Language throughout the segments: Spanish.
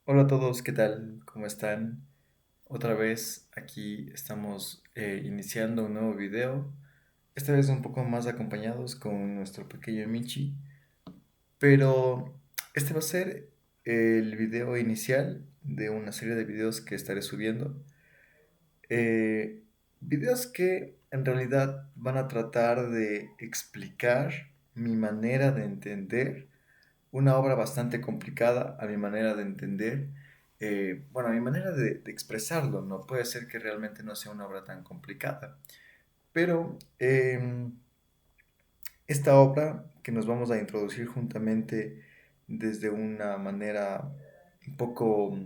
Hola a todos, ¿qué tal? ¿Cómo están? Otra vez aquí estamos iniciando un nuevo video, esta vez un poco más acompañados con nuestro pequeño Michi, pero este va a ser el video inicial de una serie de videos que estaré subiendo. Eh, Videos que en realidad van a tratar de explicar mi manera de entender una obra bastante complicada a mi manera de entender, bueno, a mi manera de expresarlo, no puede ser que realmente no sea una obra tan complicada, pero esta obra que nos vamos a introducir juntamente desde una manera un poco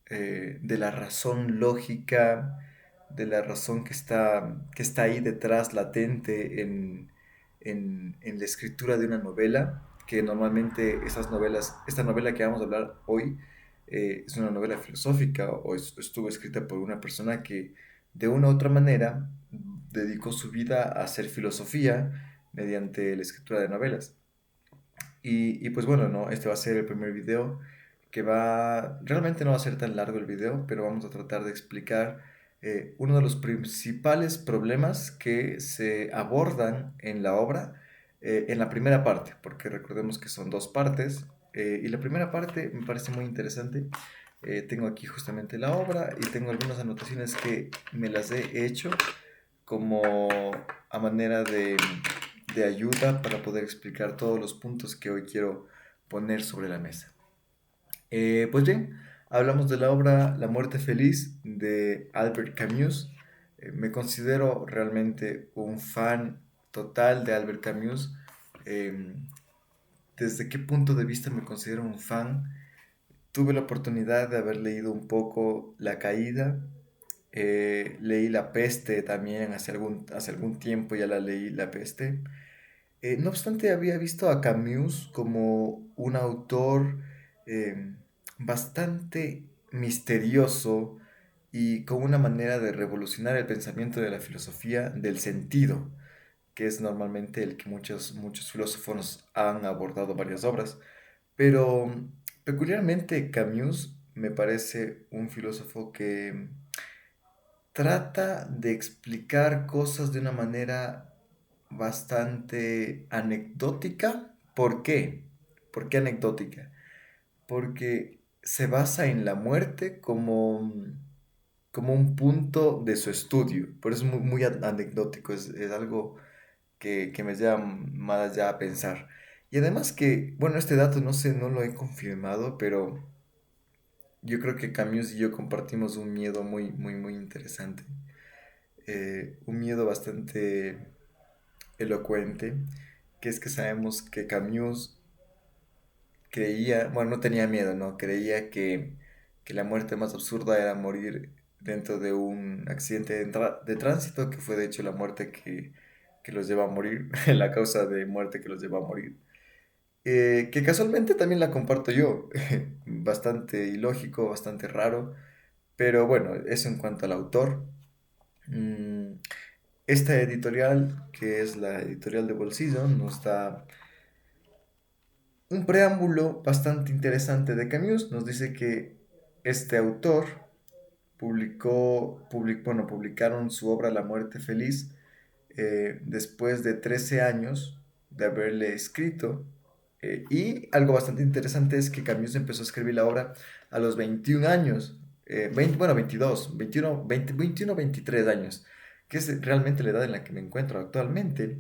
de la razón lógica, de la razón que está ahí detrás, latente en la escritura de una novela, que normalmente esas novelas, esta novela que vamos a hablar hoy, es una novela filosófica o estuvo escrita por una persona que de una u otra manera dedicó su vida a hacer filosofía mediante la escritura de novelas. Y pues bueno, ¿no? Este va a ser el primer video realmente no va a ser tan largo el video, pero vamos a tratar de explicar uno de los principales problemas que se abordan en la obra en la primera parte, porque recordemos que son dos partes, y la primera parte me parece muy interesante. Tengo aquí justamente la obra y tengo algunas anotaciones que me las he hecho como a manera de ayuda para poder explicar todos los puntos que hoy quiero poner sobre la mesa. Pues bien, hablamos de la obra La muerte feliz de Albert Camus. Me considero realmente un fan total de Albert Camus. Eh, ¿Desde qué punto de vista me considero un fan? Tuve la oportunidad de haber leído un poco La Caída. Leí La Peste también hace algún tiempo, ya la leí La Peste. No obstante, había visto a Camus como un autor eh, bastante misterioso y con una manera de revolucionar el pensamiento de la filosofía del sentido, que es normalmente el que muchos filósofos han abordado varias obras. Pero peculiarmente Camus me parece un filósofo que trata de explicar cosas de una manera bastante anecdótica. ¿Por qué? ¿Por qué anecdótica? Porque se basa en la muerte como un punto de su estudio. Por eso es muy anecdótico, es algo que me lleva más allá a pensar. Y además que, bueno, este dato no sé, no lo he confirmado, pero yo creo que Camus y yo compartimos un miedo muy, muy, muy interesante. Un miedo bastante elocuente, que es que sabemos que Camus creía, bueno, no tenía miedo, ¿no? Creía que la muerte más absurda era morir dentro de un accidente de tránsito, que fue de hecho la muerte que los lleva a morir, la causa de muerte que los lleva a morir. Que casualmente también la comparto yo, bastante ilógico, bastante raro, pero bueno, eso en cuanto al autor. Mm, Esta editorial, que es la editorial de Bolsillo, nos da un preámbulo bastante interesante de Camus. Nos dice que este autor publicaron su obra La muerte feliz después de 13 años de haberle escrito. Y algo bastante interesante es que Camus empezó a escribir la obra a los 21 años, 20, bueno, 22, 21, 20, 21, 23 años, que es realmente la edad en la que me encuentro actualmente.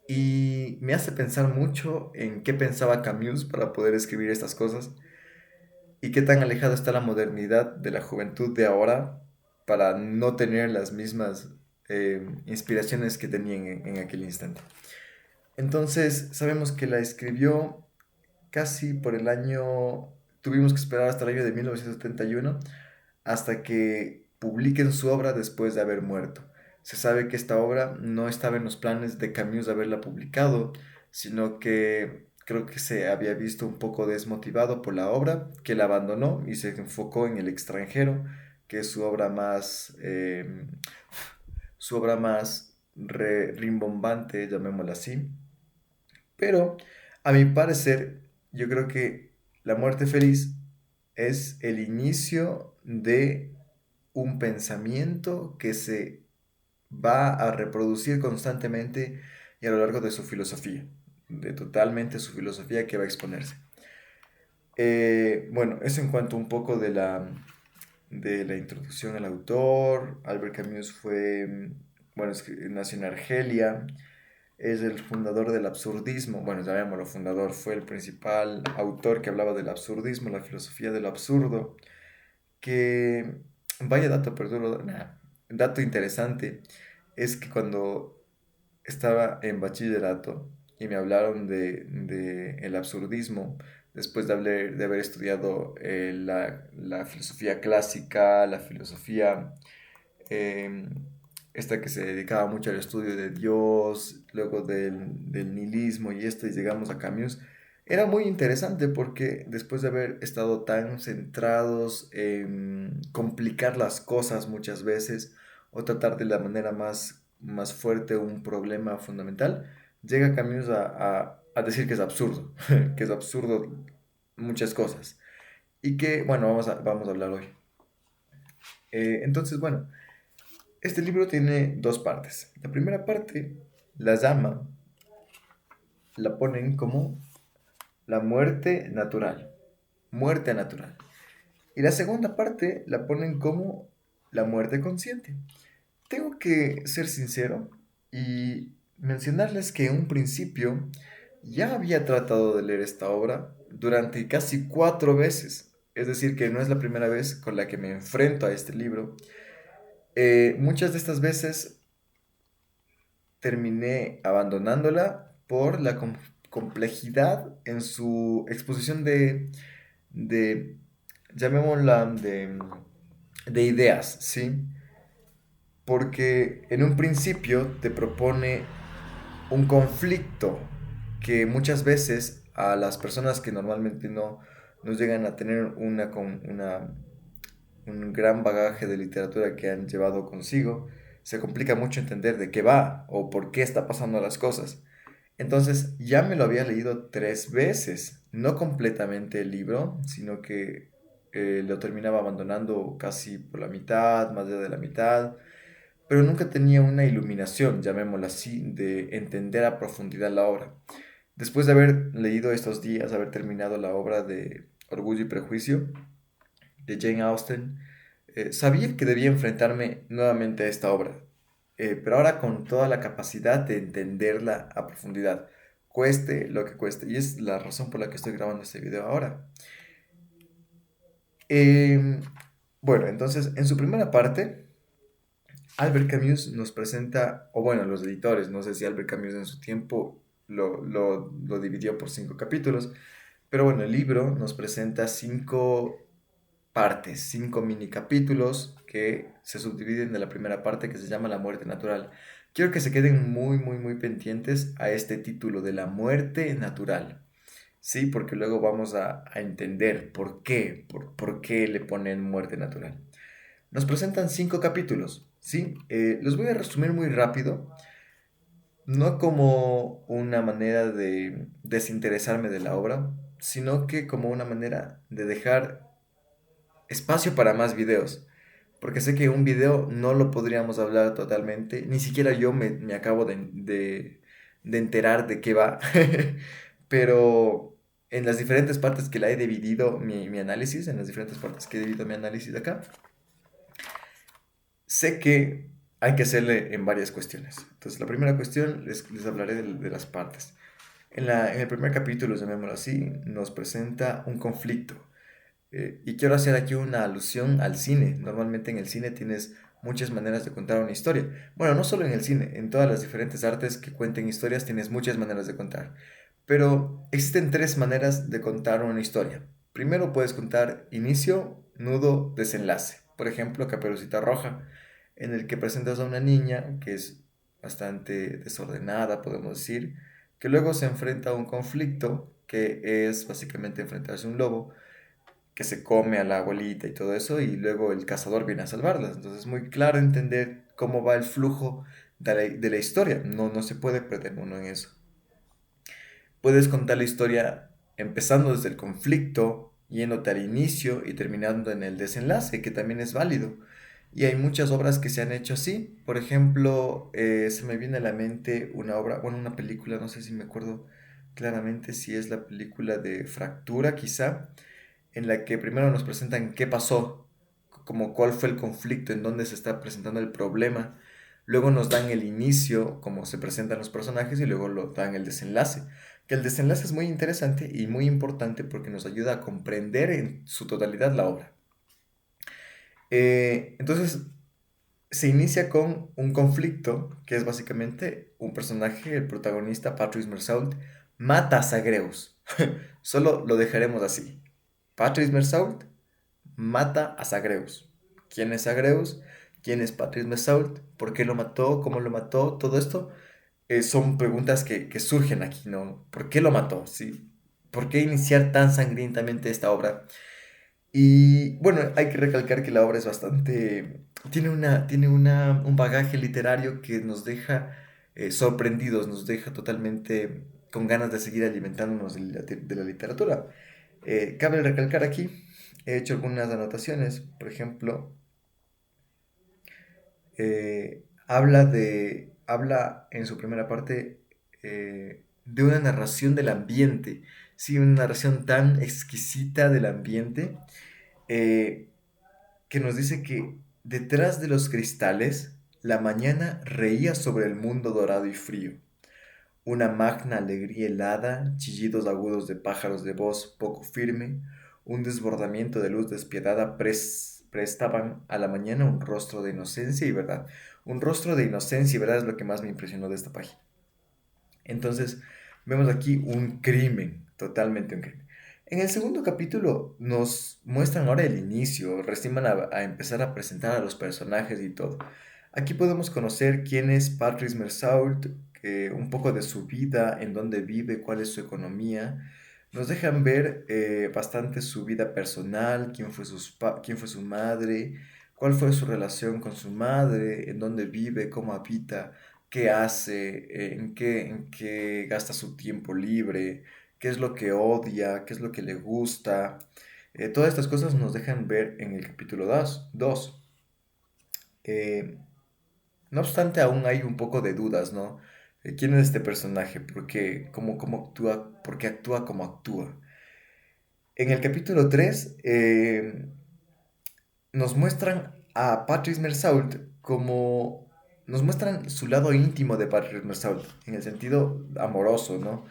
Y me hace pensar mucho en qué pensaba Camus para poder escribir estas cosas y qué tan alejada está la modernidad de la juventud de ahora para no tener las mismas inspiraciones que tenía en aquel instante. Entonces, sabemos que la escribió casi por el año, tuvimos que esperar hasta el año de 1971 hasta que publiquen su obra después de haber muerto. Se sabe que esta obra no estaba en los planes de Camus de haberla publicado, sino que creo que se había visto un poco desmotivado por la obra, que la abandonó y se enfocó en El extranjero, que es su obra más rimbombante, llamémosla así. Pero, a mi parecer, yo creo que La muerte feliz es el inicio de un pensamiento que se va a reproducir constantemente y a lo largo de su filosofía, de totalmente su filosofía que va a exponerse. Bueno, eso en cuanto un poco de la introducción al autor. Albert Camus fue, bueno, nació en Argelia, es el fundador del absurdismo, bueno, llamémoslo fundador, fue el principal autor que hablaba del absurdismo, la filosofía del absurdo, que, vaya dato, perdón, dato interesante, es que cuando estaba en bachillerato y me hablaron de el absurdismo, después de haber estudiado la filosofía clásica, la filosofía eh, esta que se dedicaba mucho al estudio de Dios, luego del nihilismo y esto, y llegamos a Camus. Era muy interesante porque después de haber estado tan centrados en complicar las cosas muchas veces o tratar de la manera más fuerte un problema fundamental, llega Camus a decir que es absurdo, que es absurdo muchas cosas y que, bueno, vamos a hablar hoy. Entonces, bueno, este libro tiene dos partes. La primera parte la llama, la ponen como la muerte natural, muerte natural. Y la segunda parte la ponen como la muerte consciente. Tengo que ser sincero y mencionarles que en un principio ya había tratado de leer esta obra durante casi 4 veces. Es decir, que no es la primera vez con la que me enfrento a este libro. Muchas de estas veces terminé abandonándola por la complejidad en su exposición de llamémosla, de ideas, ¿sí? Porque en un principio te propone un conflicto que muchas veces a las personas que normalmente no llegan a tener un gran bagaje de literatura que han llevado consigo, se complica mucho entender de qué va o por qué está pasando las cosas. Entonces ya me lo había leído 3 veces, no completamente el libro, sino que lo terminaba abandonando casi por la mitad, más allá de la mitad, pero nunca tenía una iluminación, llamémosla así, de entender a profundidad la obra. Después de haber leído estos días, haber terminado la obra de Orgullo y Prejuicio de Jane Austen, sabía que debía enfrentarme nuevamente a esta obra, pero ahora con toda la capacidad de entenderla a profundidad, cueste lo que cueste, y es la razón por la que estoy grabando este video ahora. Em, bueno, entonces, en su primera parte, Albert Camus nos presenta, o bueno, los editores, no sé si Albert Camus en su tiempo lo dividió por 5 capítulos, pero bueno, el libro nos presenta 5 partes, 5 mini capítulos que se subdividen de la primera parte que se llama La muerte natural. Quiero que se queden muy, muy, muy pendientes a este título de la muerte natural. Sí, porque luego vamos a entender por qué, por qué le ponen muerte natural. Nos presentan 5 capítulos, ¿sí? Los voy a resumir muy rápido, no como una manera de desinteresarme de la obra, sino que como una manera de dejar espacio para más videos. Porque sé que un video no lo podríamos hablar totalmente, ni siquiera yo me acabo de enterar de qué va, pero en las diferentes partes que la he dividido mi análisis, en las diferentes partes que he dividido mi análisis acá, sé que hay que hacerle en varias cuestiones. Entonces, la primera cuestión les hablaré de las partes. En el primer capítulo, llamémoslo así, nos presenta un conflicto. Y quiero hacer aquí una alusión al cine. Normalmente en el cine tienes muchas maneras de contar una historia. Bueno, no solo en el cine, en todas las diferentes artes que cuenten historias tienes muchas maneras de contar. Pero existen 3 maneras de contar una historia. Primero puedes contar inicio, nudo, desenlace. Por ejemplo, Caperucita Roja, en el que presentas a una niña que es bastante desordenada, podemos decir, que luego se enfrenta a un conflicto que es básicamente enfrentarse a un lobo que se come a la abuelita y todo eso, y luego el cazador viene a salvarlas. Entonces es muy claro entender cómo va el flujo de la historia. No se puede perder uno en eso. Puedes contar la historia empezando desde el conflicto, yéndote al inicio y terminando en el desenlace, que también es válido. Y hay muchas obras que se han hecho así. Por ejemplo, se me viene a la mente una obra, bueno, una película, no sé si me acuerdo claramente si es la película de Fractura, quizá, en la que primero nos presentan qué pasó, como cuál fue el conflicto, en dónde se está presentando el problema. Luego nos dan el inicio, cómo se presentan los personajes, y luego lo dan el desenlace. Que el desenlace es muy interesante y muy importante porque nos ayuda a comprender en su totalidad la obra. Entonces, se inicia con un conflicto que es básicamente un personaje, el protagonista, Patrice Mersault, mata a Zagreus. Solo lo dejaremos así. Patrice Mersault mata a Zagreus. ¿Quién es Zagreus? ¿Quién es Patrice Mersault? ¿Por qué lo mató? ¿Cómo lo mató? Todo esto son preguntas que surgen aquí, ¿no? ¿Por qué lo mató? ¿Sí? ¿Por qué iniciar tan sangrientamente esta obra? Y bueno, hay que recalcar que la obra es bastante... un bagaje literario que nos deja sorprendidos, nos deja totalmente con ganas de seguir alimentándonos de la literatura. Cabe recalcar aquí, he hecho algunas anotaciones, por ejemplo, habla en su primera parte de una narración del ambiente, sí, una narración tan exquisita del ambiente eh, que nos dice que detrás de los cristales la mañana reía sobre el mundo dorado y frío. Una magna alegría helada, chillidos agudos de pájaros de voz poco firme, un desbordamiento de luz despiadada prestaban a la mañana un rostro de inocencia y verdad. Un rostro de inocencia y verdad es lo que más me impresionó de esta página. Entonces, vemos aquí un crimen, totalmente un crimen. En el segundo capítulo nos muestran ahora el inicio, recién van a empezar a presentar a los personajes y todo. Aquí podemos conocer quién es Patrice Mersault, un poco de su vida, en dónde vive, cuál es su economía. Nos dejan ver bastante su vida personal, quién fue su madre, cuál fue su relación con su madre, en dónde vive, cómo habita, qué hace, en qué gasta su tiempo libre, qué es lo que odia, qué es lo que le gusta. Todas estas cosas nos dejan ver en el capítulo 2. Eh, no obstante, aún hay un poco de dudas, ¿no? ¿Quién es este personaje? ¿Por qué? ¿Cómo actúa? ¿Por qué actúa como actúa? En el capítulo 3 nos muestran a Patrice Mersault como... Nos muestran su lado íntimo de Patrice Mersault, en el sentido amoroso, ¿no?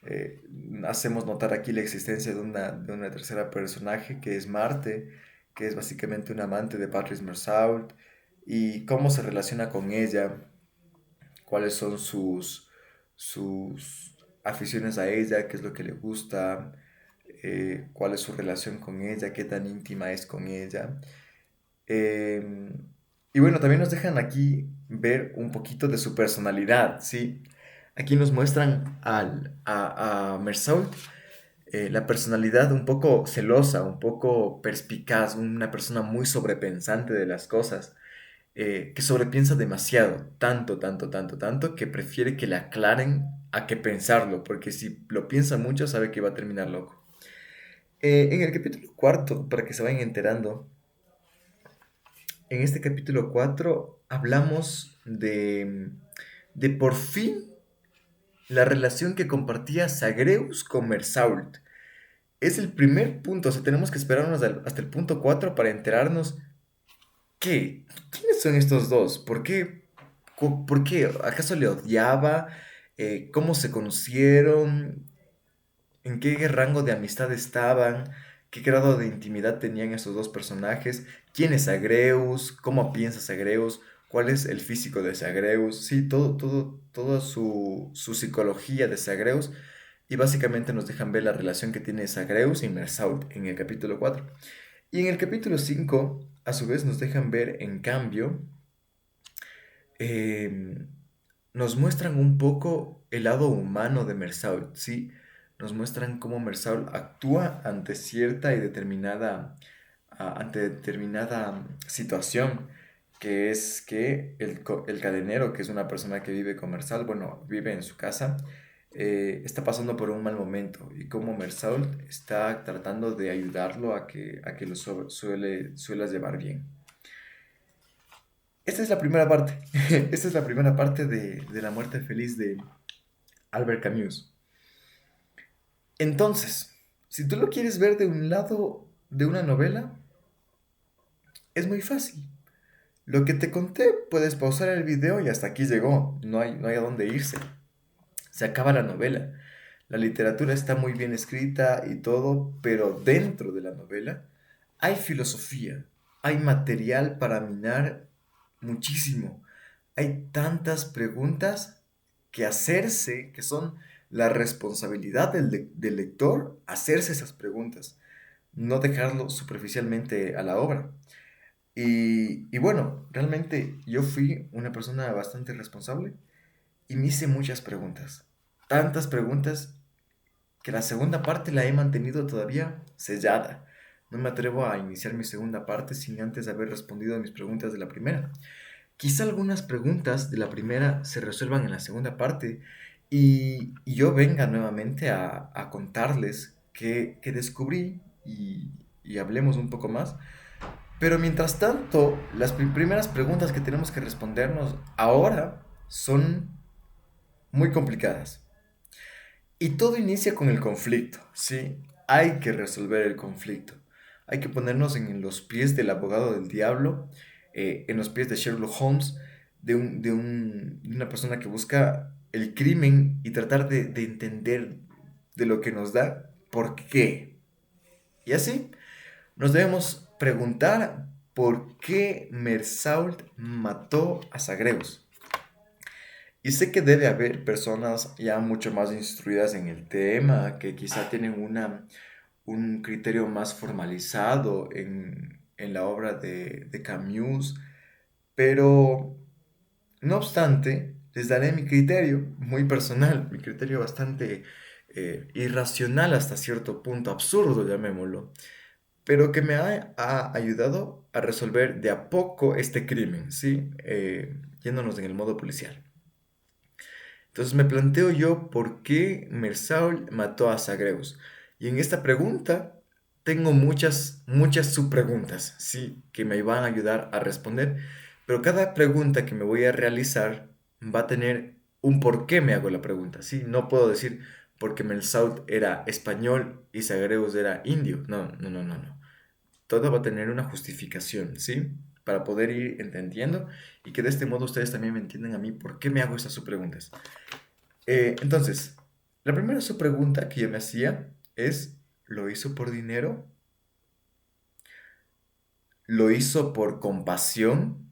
Eh, hacemos notar aquí la existencia de una tercera personaje que es Marte, que es básicamente un amante de Patrice Mersault, y cómo se relaciona con ella, cuáles son sus aficiones a ella, qué es lo que le gusta, cuál es su relación con ella, qué tan íntima es con ella. Eh, y bueno, también nos dejan aquí ver un poquito de su personalidad, ¿sí? Aquí nos muestran a Mersault, la personalidad un poco celosa, un poco perspicaz, una persona muy sobrepensante de las cosas, que sobrepiensa demasiado, tanto, que prefiere que le aclaren a que pensarlo, porque si lo piensa mucho sabe que va a terminar loco. En el capítulo cuarto, para que se vayan enterando, en este capítulo 4 hablamos de por fin la relación que compartía Zagreus con Mersault. Es el primer punto, o sea, tenemos que esperarnos hasta el punto 4 para enterarnos quiénes son estos dos, por qué, acaso le odiaba, cómo se conocieron, en qué rango de amistad estaban, qué grado de intimidad tenían esos dos personajes, quién es Zagreus, cómo piensa Zagreus, cuál es el físico de Zagreus, sí, toda su psicología de Zagreus, y básicamente nos dejan ver la relación que tiene Zagreus y Mersault en el capítulo 4. Y en el capítulo 5 a su vez, nos dejan ver, en cambio, em, nos muestran un poco el lado humano de Mersault, ¿sí? Nos muestran cómo Mersault actúa ante determinada situación, que es que el cadenero, que es una persona que vive con Mersault, bueno, vive en su casa, está pasando por un mal momento y cómo Mersault está tratando de ayudarlo a que lo suelas llevar bien. Esta es la primera parte. Esta es la primera parte de La muerte feliz de Albert Camus. Entonces, si tú lo quieres ver de un lado de una novela, es muy fácil. Lo que te conté, puedes pausar el video y hasta aquí llegó. No hay a dónde irse. Se acaba la novela. La literatura está muy bien escrita y todo, pero dentro de la novela hay filosofía, hay material para minar muchísimo. Hay tantas preguntas que hacerse, que son la responsabilidad del lector, hacerse esas preguntas, no dejarlo superficialmente a la obra. Y bueno, realmente yo fui una persona bastante responsable y me hice muchas preguntas. Tantas preguntas que la segunda parte la he mantenido todavía sellada. No me atrevo a iniciar mi segunda parte sin antes haber respondido a mis preguntas de la primera. Quizá algunas preguntas de la primera se resuelvan en la segunda parte y yo venga nuevamente a contarles qué descubrí y hablemos un poco más. Pero mientras tanto, las primeras preguntas que tenemos que respondernos ahora son muy complicadas. Y todo inicia con el conflicto, ¿sí? Hay que resolver el conflicto. Hay que ponernos en los pies del abogado del diablo, en los pies de Sherlock Holmes, de una persona que busca el crimen y tratar de entender de lo que nos da por qué. Y así nos debemos preguntar por qué Mersault mató a Zagreus. Y sé que debe haber personas ya mucho más instruidas en el tema, que quizá tienen un criterio más formalizado en la obra de Camus, pero no obstante, les daré mi criterio muy personal, mi criterio bastante irracional hasta cierto punto, absurdo, llamémoslo, pero que me ha ayudado a resolver de a poco este crimen, ¿sí? Yéndonos en el modo policial. Entonces me planteo yo por qué Mersault mató a Zagreus. Y en esta pregunta tengo muchas subpreguntas, sí, que me van a ayudar a responder. Pero cada pregunta que me voy a realizar va a tener un por qué me hago la pregunta, sí. No puedo decir porque Mersault era español y Zagreus era indio. No, no, no, no, no. Todo va a tener una justificación, ¿sí? Para poder ir entendiendo y que de este modo ustedes también me entiendan a mí por qué me hago estas subpreguntas. Entonces, la primera subpregunta que yo me hacía es, ¿lo hizo por dinero? ¿Lo hizo por compasión?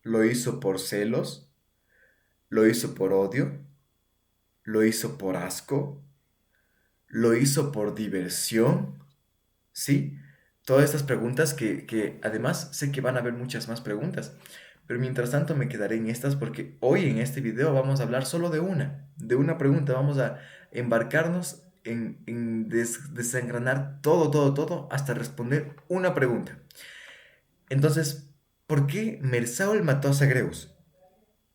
¿Lo hizo por celos? ¿Lo hizo por odio? ¿Lo hizo por asco? ¿Lo hizo por diversión? ¿Sí? Todas estas preguntas que además sé que van a haber muchas más preguntas. Pero mientras tanto me quedaré en estas porque hoy en este video vamos a hablar solo de una pregunta. Vamos a embarcarnos en desengranar todo hasta responder una pregunta. Entonces, ¿por qué Mersault mató a Zagreus?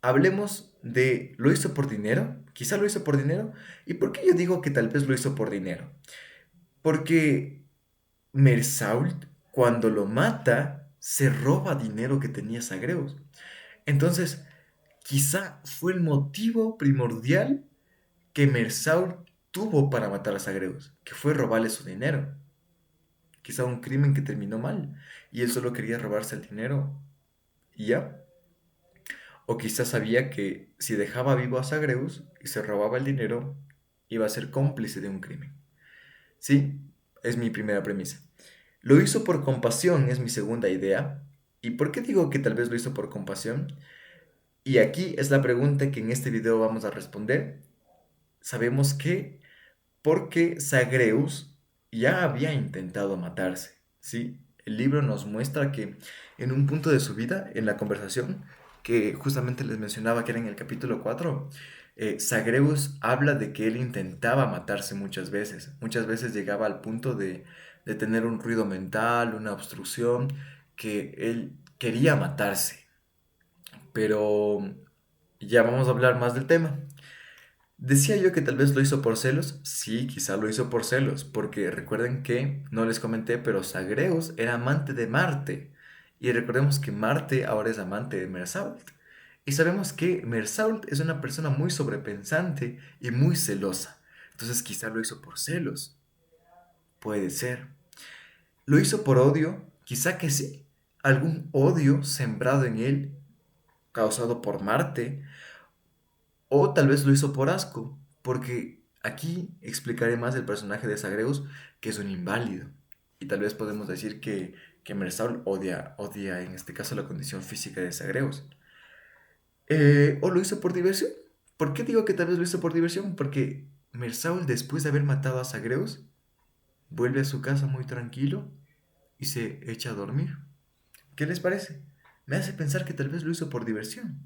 Hablemos de, ¿lo hizo por dinero? Quizá lo hizo por dinero. ¿Y por qué yo digo que tal vez lo hizo por dinero? Porque Mersault, cuando lo mata, se roba dinero que tenía Zagreus. Entonces, quizá fue el motivo primordial que Mersault tuvo para matar a Zagreus, que fue robarle su dinero. Quizá un crimen que terminó mal y él solo quería robarse el dinero y ya. O quizá sabía que si dejaba vivo a Zagreus y se robaba el dinero, iba a ser cómplice de un crimen. Sí, es mi primera premisa. Lo hizo por compasión, es mi segunda idea. ¿Y por qué digo que tal vez lo hizo por compasión? Y aquí es la pregunta que en este video vamos a responder. Sabemos que porque Zagreus ya había intentado matarse, ¿sí? El libro nos muestra que en un punto de su vida, en la conversación, que justamente les mencionaba que era en el capítulo 4, Zagreus habla de que él intentaba matarse muchas veces llegaba al punto de tener un ruido mental, una obstrucción, que él quería matarse, pero ya vamos a hablar más del tema. Decía yo que tal vez lo hizo por celos. Sí, quizá lo hizo por celos, porque recuerden que, no les comenté, pero Zagreus era amante de Marte. Y recordemos que Marte ahora es amante de Mersault. Y sabemos que Mersault es una persona muy sobrepensante y muy celosa. Entonces quizá lo hizo por celos. Puede ser. ¿Lo hizo por odio? Quizá que sí. Algún odio sembrado en él, causado por Marte. O tal vez lo hizo por asco, porque aquí explicaré más del personaje de Zagreus, que es un inválido. Y tal vez podemos decir que Mersault odia en este caso la condición física de Zagreus. ¿O lo hizo por diversión? ¿Por qué digo que tal vez lo hizo por diversión? Porque Mersault, después de haber matado a Zagreus, vuelve a su casa muy tranquilo y se echa a dormir. ¿Qué les parece? Me hace pensar que tal vez lo hizo por diversión.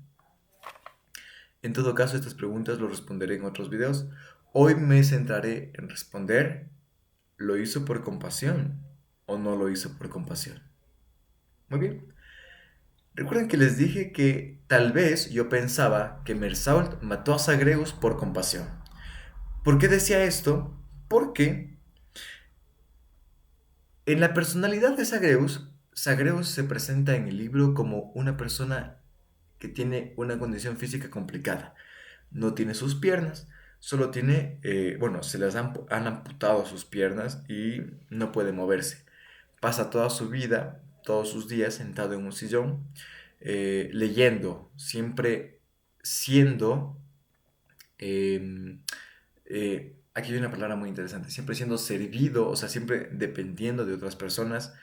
En todo caso, estas preguntas lo responderé en otros videos. Hoy me centraré en responder, ¿lo hizo por compasión o no lo hizo por compasión? Muy bien. Recuerden que les dije que tal vez yo pensaba que Mersault mató a Zagreus por compasión. ¿Por qué decía esto? Porque en la personalidad de Zagreus, Zagreus se presenta en el libro como una persona que tiene una condición física complicada. No tiene sus piernas, solo tiene, bueno, se las han amputado sus piernas y no puede moverse. Pasa toda su vida, todos sus días sentado en un sillón, leyendo, siempre siendo, em, aquí hay una palabra muy interesante, siempre siendo servido, o sea, siempre dependiendo de otras personas.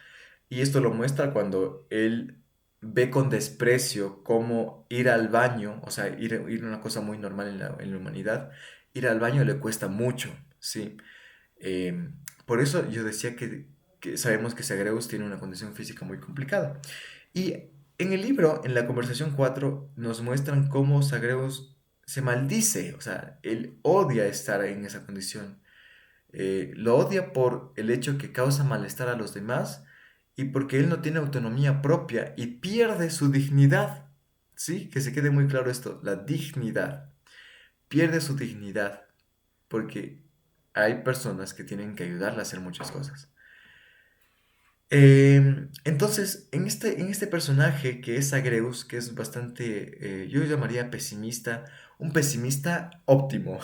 Y esto lo muestra cuando él ve con desprecio cómo ir al baño, o sea, ir a una cosa muy normal en la humanidad, ir al baño le cuesta mucho, ¿sí? Por eso yo decía que sabemos que Zagreus tiene una condición física muy complicada. Y en el libro, en la conversación 4 nos muestran cómo Zagreus se maldice, o sea, él odia estar en esa condición. Lo odia por el hecho que causa malestar a los demás y porque él no tiene autonomía propia y pierde su dignidad. ¿Sí? Que se quede muy claro esto, la dignidad. Pierde su dignidad porque hay personas que tienen que ayudarle a hacer muchas cosas. Entonces, en este personaje que es Zagreus, que es bastante, yo llamaría pesimista, un pesimista óptimo,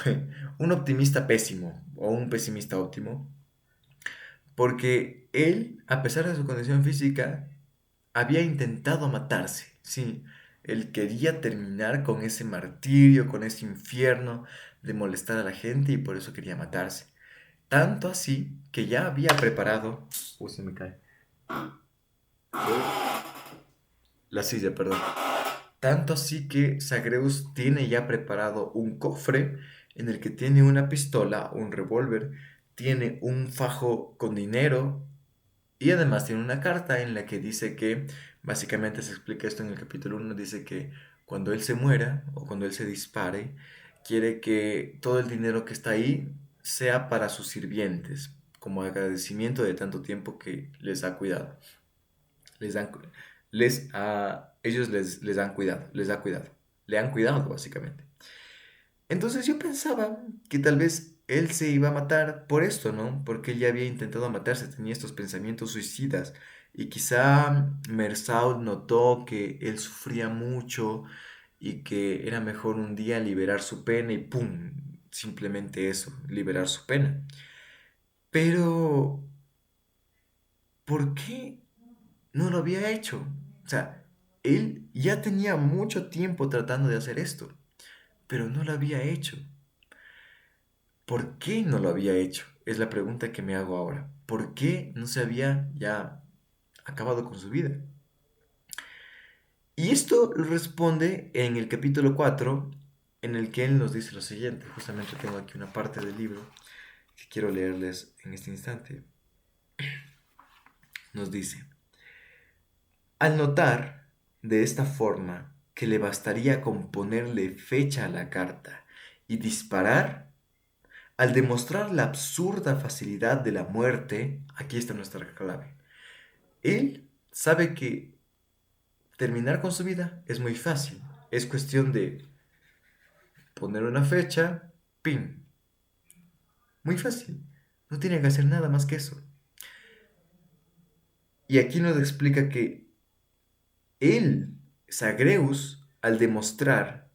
un optimista pésimo o un pesimista óptimo, porque él, a pesar de su condición física, había intentado matarse, sí, él quería terminar con ese martirio, con ese infierno de molestar a la gente y por eso quería matarse. Tanto así que ya había preparado... se me cae. La silla, perdón. Tanto así que Zagreus tiene ya preparado un cofre en el que tiene una pistola, un revólver, tiene un fajo con dinero y además tiene una carta en la que dice que, básicamente se explica esto en el capítulo 1, dice que cuando él se muera o cuando él se dispare, quiere que todo el dinero que está ahí sea para sus sirvientes, como agradecimiento de tanto tiempo que les ha cuidado. Les dan, ellos les dan cuidado, les da cuidado. Le han cuidado, básicamente. Entonces yo pensaba que tal vez él se iba a matar por esto, ¿no? Porque él ya había intentado matarse, tenía estos pensamientos suicidas. Y quizá Mersault notó que él sufría mucho y que era mejor un día liberar su pena y ¡pum! Simplemente eso, liberar su pena. Pero, ¿por qué no lo había hecho? O sea, él ya tenía mucho tiempo tratando de hacer esto, pero no lo había hecho. ¿Por qué no lo había hecho? Es la pregunta que me hago ahora. ¿Por qué no se había ya acabado con su vida? Y esto lo responde en el capítulo 4, en el que él nos dice lo siguiente. Justamente tengo aquí una parte del libro que quiero leerles en este instante. Nos dice, al notar de esta forma que le bastaría con ponerle fecha a la carta y disparar, al demostrar la absurda facilidad de la muerte, aquí está nuestra clave. Él sabe que terminar con su vida es muy fácil. Es cuestión de poner una fecha, ¡Pim! Muy fácil. No tiene que hacer nada más que eso. Y aquí nos explica que él, Zagreus, al demostrar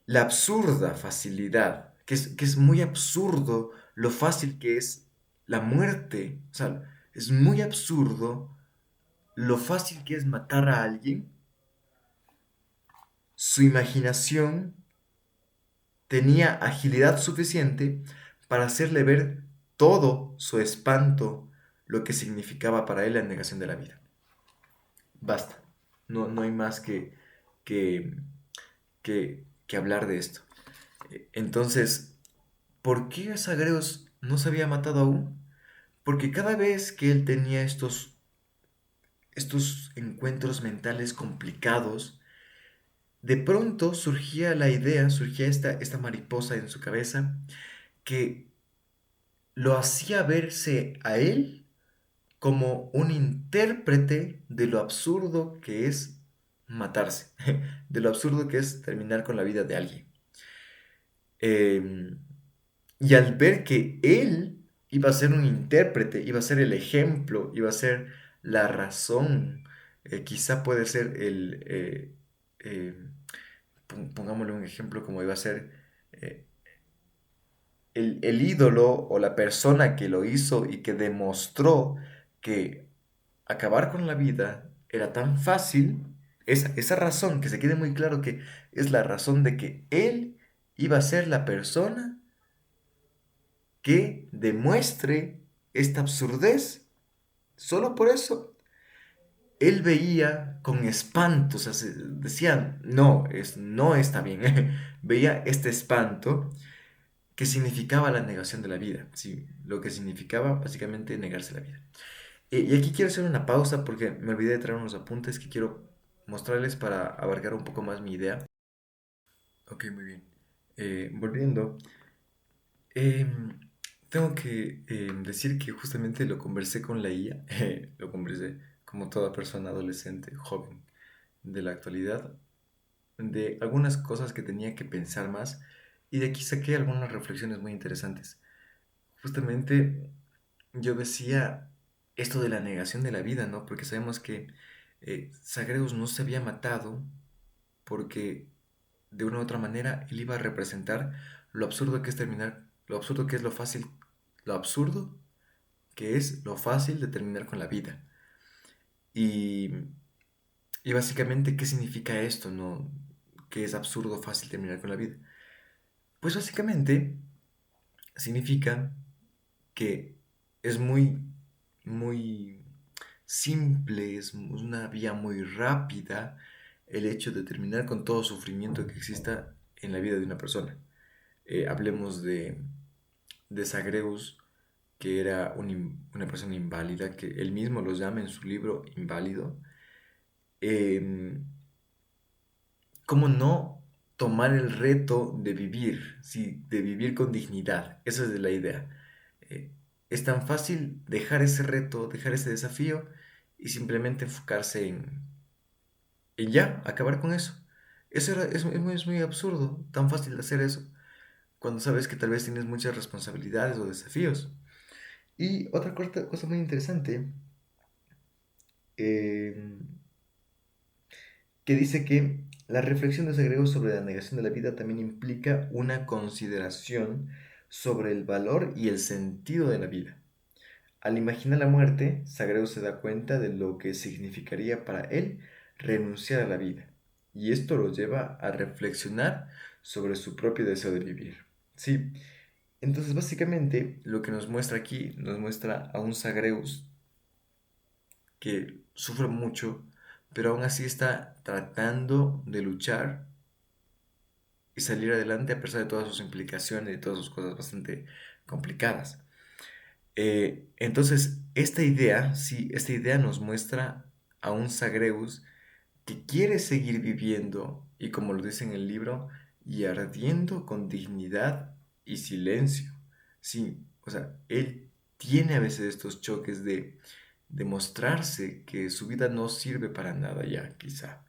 la absurda facilidad, que es muy absurdo lo fácil que es la muerte, o sea, es muy absurdo lo fácil que es matar a alguien, su imaginación tenía agilidad suficiente para hacerle ver todo su espanto, lo que significaba para él la negación de la vida. Basta. No, no hay más que, que hablar de esto. Entonces, ¿por qué Zagreus no se había matado aún? Porque cada vez que él tenía estos encuentros mentales complicados, de pronto surgía la idea, surgía esta mariposa en su cabeza que lo hacía verse a él como un intérprete de lo absurdo que es matarse, de lo absurdo que es terminar con la vida de alguien. Em, y al ver que él iba a ser un intérprete, iba a ser el ejemplo, iba a ser la razón, quizá puede ser eh, pongámosle un ejemplo como iba a ser eh, el ídolo o la persona que lo hizo y que demostró que acabar con la vida era tan fácil, esa razón, que se quede muy claro que es la razón de que él iba a ser la persona que demuestre esta absurdez. Solo por eso, él veía con espanto, o sea, decía, no, no está bien. Veía este espanto que significaba la negación de la vida, sí, lo que significaba básicamente negarse la vida. Y aquí quiero hacer una pausa porque me olvidé de traer unos apuntes que quiero mostrarles para abarcar un poco más mi idea. Ok, muy bien. Volviendo, em, tengo que decir que justamente lo conversé con la IA, lo conversé como toda persona adolescente, joven de la actualidad, de algunas cosas que tenía que pensar más y de aquí saqué algunas reflexiones muy interesantes. Justamente yo decía esto de la negación de la vida, ¿no? Porque sabemos que Zagreus no se había matado porque de una u otra manera él iba a representar lo absurdo que es terminar, lo absurdo que es lo fácil, lo absurdo que es lo fácil de terminar con la vida. Y, y básicamente, ¿qué significa esto, no? Que es absurdo fácil terminar con la vida. Pues básicamente significa que es muy simple, es una vía muy rápida el hecho de terminar con todo sufrimiento que exista en la vida de una persona. Hablemos de Zagreus, que era una persona inválida, que él mismo lo llama en su libro Inválido. Em, ¿Cómo no tomar el reto de vivir? Sí, de vivir con dignidad. Esa es la idea. Eh, es tan fácil dejar ese reto, dejar ese desafío y simplemente enfocarse en ya, acabar con eso. Es muy absurdo, tan fácil de hacer eso, cuando sabes que tal vez tienes muchas responsabilidades o desafíos. Y otra cosa muy interesante, eh, que dice que la reflexión de Sagrego sobre la negación de la vida también implica una consideración sobre el valor y el sentido de la vida. Al imaginar la muerte, Sagrado se da cuenta de lo que significaría para él renunciar a la vida, y esto lo lleva a reflexionar sobre su propio deseo de vivir. Sí, entonces básicamente lo que nos muestra aquí, nos muestra a un Zagreus que sufre mucho, pero aún así está tratando de luchar y salir adelante a pesar de todas sus implicaciones y todas sus cosas bastante complicadas. Entonces, esta idea, sí, esta idea nos muestra a un Zagreus que quiere seguir viviendo y como lo dice en el libro, y ardiendo con dignidad y silencio. Sí, o sea, él tiene a veces estos choques de demostrarse que su vida no sirve para nada ya, quizá,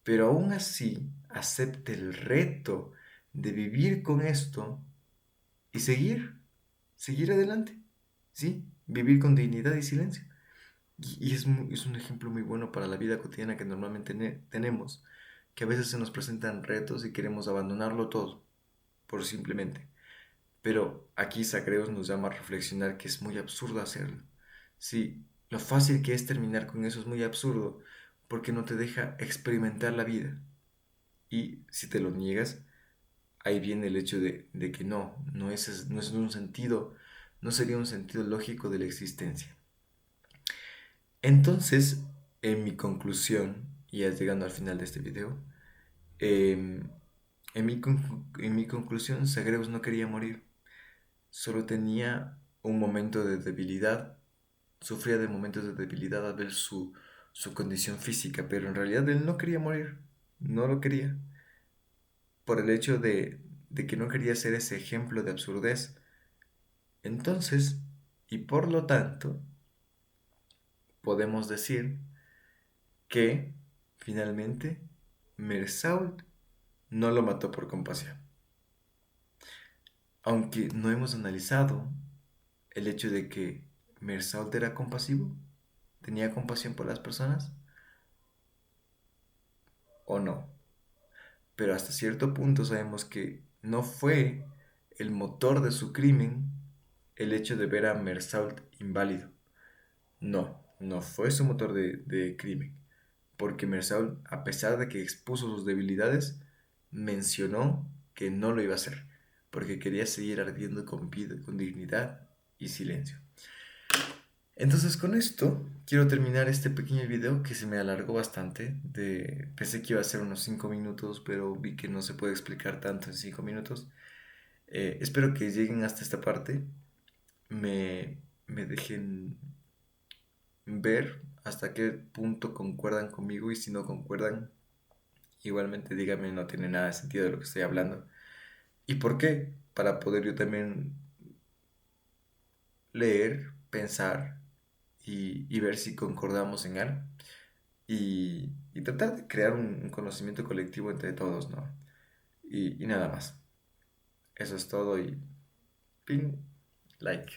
pero aún así acepta el reto de vivir con esto y seguir adelante, ¿sí? Vivir con dignidad y silencio. Y es un ejemplo muy bueno para la vida cotidiana que normalmente tenemos, que a veces se nos presentan retos y queremos abandonarlo todo, por simplemente. Pero aquí Sacreos nos llama a reflexionar que es muy absurdo hacerlo. Sí, lo fácil que es terminar con eso es muy absurdo, porque no te deja experimentar la vida. Y si te lo niegas, ahí viene el hecho de que no es un sentido, no sería un sentido lógico de la existencia. Entonces, en mi conclusión, y ya llegando al final de este video, em, en mi conclusión, Zagreus no quería morir, solo tenía un momento de debilidad, sufría de momentos de debilidad al ver su condición física, pero en realidad él no quería morir, no lo quería, por el hecho de que no quería ser ese ejemplo de absurdez. Entonces, y por lo tanto, podemos decir que finalmente Mirsault no lo mató por compasión. Aunque no hemos analizado el hecho de que Mirsault era compasivo, tenía compasión por las personas o no. Pero hasta cierto punto sabemos que no fue el motor de su crimen el hecho de ver a Mirsault inválido. No, no fue su motor de crimen. Porque Mirsault, a pesar de que expuso sus debilidades, mencionó que no lo iba a hacer, porque quería seguir ardiendo con vida, con dignidad y silencio. Entonces con esto quiero terminar este pequeño video que se me alargó bastante. Pensé que iba a ser unos 5 minutos, pero vi que no se puede explicar tanto en 5 minutos. Espero que lleguen hasta esta parte, me dejen ver hasta qué punto concuerdan conmigo y si no concuerdan, igualmente díganme, no tiene nada de sentido de lo que estoy hablando. ¿Y por qué? Para poder yo también leer, pensar y ver si concordamos en algo. Y tratar de crear un conocimiento colectivo entre todos, ¿no? Y nada más. Eso es todo y ping, like.